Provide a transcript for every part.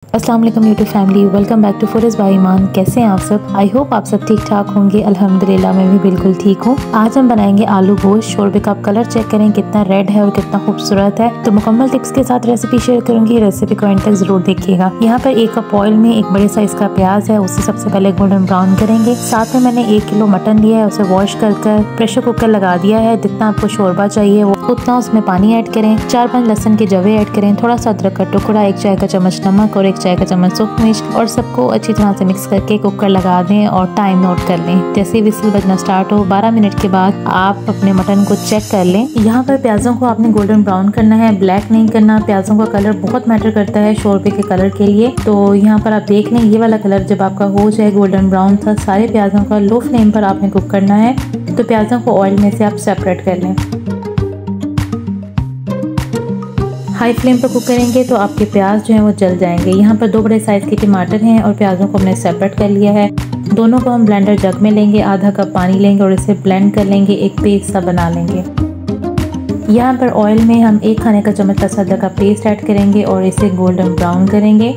अस्सलाम वालेकुम YouTube family, welcome back to फुरस बाय ईमान। कैसे हैं आप सब? आई होप आप सब ठीक ठाक होंगे। अल्हम्दुलिल्लाह मैं भी बिल्कुल ठीक हूँ। आज हम बनाएंगे आलू गोश्त। शोरबे का आप कलर चेक करें कितना रेड है और कितना खूबसूरत है। तो मुकम्मल टिप्स के साथ रेसिपी शेयर करूंगी, रेसिपी को एंड तक जरूर देखिएगा। यहाँ पर 1 कप ऑयल में एक बड़े साइज का प्याज है, उसे सबसे पहले गोल्डन ब्राउन करेंगे। साथ में मैंने 1 किलो मटन लिया है, उसे वॉश कर प्रेशर कुकर लगा दिया है। जितना आपको शोरबा चाहिए उतना उसमें पानी ऐड करें। 4-5 लहसुन के जवे ऐड करें, थोड़ा सा अदरक का टुकड़ा, 1 चाय का चम्मच नमक और 1 चाय का चम्मच सूखा मिर्च, और सबको अच्छी तरह से मिक्स करके कुकर लगा दें और टाइम नोट कर लें। जैसे ही विसल बजना स्टार्ट हो 12 मिनट के बाद आप अपने मटन को चेक कर लें। यहाँ पर प्याजों को आपने गोल्डन ब्राउन करना है, ब्लैक नहीं करना। प्याजों का कलर बहुत मैटर करता है शोरबे के कलर के लिए। तो यहाँ पर आप देख लें, ये वाला कलर जब आपका हो जाए गोल्डन ब्राउन था, सारे प्याजों का लो फ्लेम पर आपने कुक करना है। तो प्याजों को ऑयल में से आप सेपरेट कर लें। हाई फ्लेम पर कुक करेंगे तो आपके प्याज जो हैं वो जल जाएंगे। यहाँ पर 2 बड़े साइज़ के टमाटर हैं और प्याजों को हमने सेपरेट कर लिया है। दोनों को हम ब्लेंडर जग में लेंगे, आधा कप पानी लेंगे और इसे ब्लेंड कर लेंगे, एक पेस्ट सा बना लेंगे। यहाँ पर ऑयल में हम 1 खाने का चम्मच लहसुन का पेस्ट ऐड करेंगे और इसे गोल्डन ब्राउन करेंगे।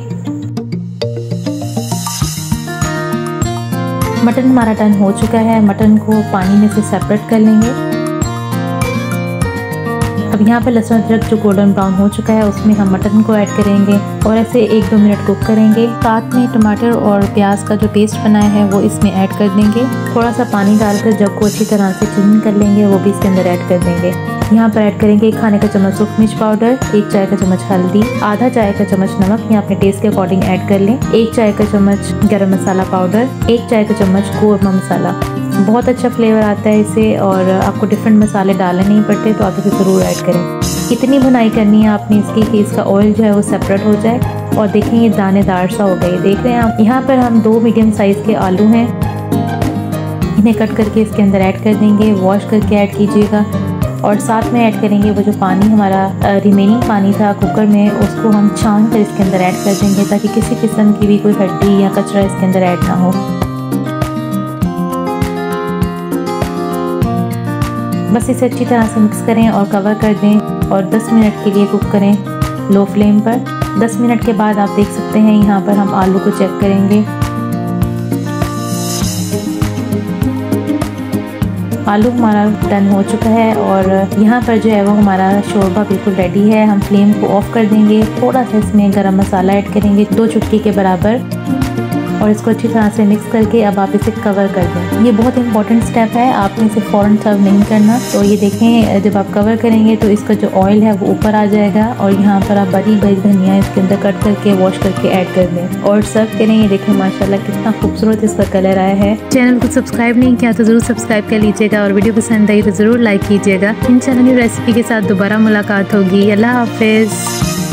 मटन हमारा टर्न हो चुका है, मटन को पानी में से सेपरेट कर लेंगे। अब यहाँ पर लहसुन अदरक जो गोल्डन ब्राउन हो चुका है उसमें हम मटन को ऐड करेंगे और ऐसे 1-2 मिनट कुक करेंगे। साथ में टमाटर और प्याज का जो पेस्ट बनाया है वो इसमें ऐड कर देंगे। थोड़ा सा पानी डालकर जग को अच्छी तरह से क्लीन कर लेंगे, वो भी इसके अंदर ऐड कर देंगे। यहाँ पर ऐड करेंगे 1 खाने का चम्मच सूखा मिर्च पाउडर, 1 चाय का चम्मच हल्दी, आधा चाय का चम्मच नमक, यहाँ अपने टेस्ट के अकॉर्डिंग ऐड कर लें। 1 चाय का चम्मच गरम मसाला पाउडर, 1 चाय का चम्मच कौरमा मसाला। बहुत अच्छा फ्लेवर आता है इसे और आपको डिफरेंट मसाले डालने नहीं पड़ते, तो आप इसे ज़रूर ऐड करें। इतनी भुनाई करनी है आपने इसकी कि इसका ऑयल जो है वो सेपरेट हो जाए। और देखें ये दानेदार सा हो गई, देख रहे हैं आप। यहाँ पर हम 2 मीडियम साइज़ के आलू हैं, इन्हें कट करके इसके अंदर ऐड कर देंगे। वॉश करके ऐड कीजिएगा और साथ में ऐड करेंगे वो जो पानी हमारा रिमेनिंग पानी था कुकर में, उसको हम छान कर इसके अंदर ऐड कर देंगे ताकि किसी किस्म की भी कोई हड्डी या कचरा इसके अंदर ऐड ना हो। बस इसे अच्छी तरह से मिक्स करें और कवर कर दें और 10 मिनट के लिए कुक करें लो फ्लेम पर। 10 मिनट के बाद आप देख सकते हैं यहाँ पर हम आलू को चेक करेंगे। आलू हमारा डन हो चुका है और यहाँ पर जो है वो हमारा शोरबा बिल्कुल रेडी है। हम फ्लेम को ऑफ कर देंगे, थोड़ा सा इसमें गरम मसाला ऐड करेंगे 2 चुटकी के बराबर और इसको अच्छी तरह से मिक्स करके अब आप इसे कवर कर दें। ये बहुत इंपॉर्टेंट स्टेप है, आपने इसे फ़ौरन सर्व नहीं करना। तो ये देखें, जब आप कवर करेंगे तो इसका जो ऑयल है वो ऊपर आ जाएगा और यहाँ पर आप बड़ी बड़ी धनिया इसके अंदर कट करके वॉश करके ऐड कर दें और सर्व करें। ये देखें माशाल्लाह कितना खूबसूरत इसका कलर आया है। चैनल को सब्सक्राइब नहीं किया तो ज़रूर सब्सक्राइब कर लीजिएगा और वीडियो पसंद आई तो ज़रूर लाइक कीजिएगा। इंशाल्लाह न्यू रेसिपी के साथ दोबारा मुलाकात होगी। अल्लाह हाफिज़।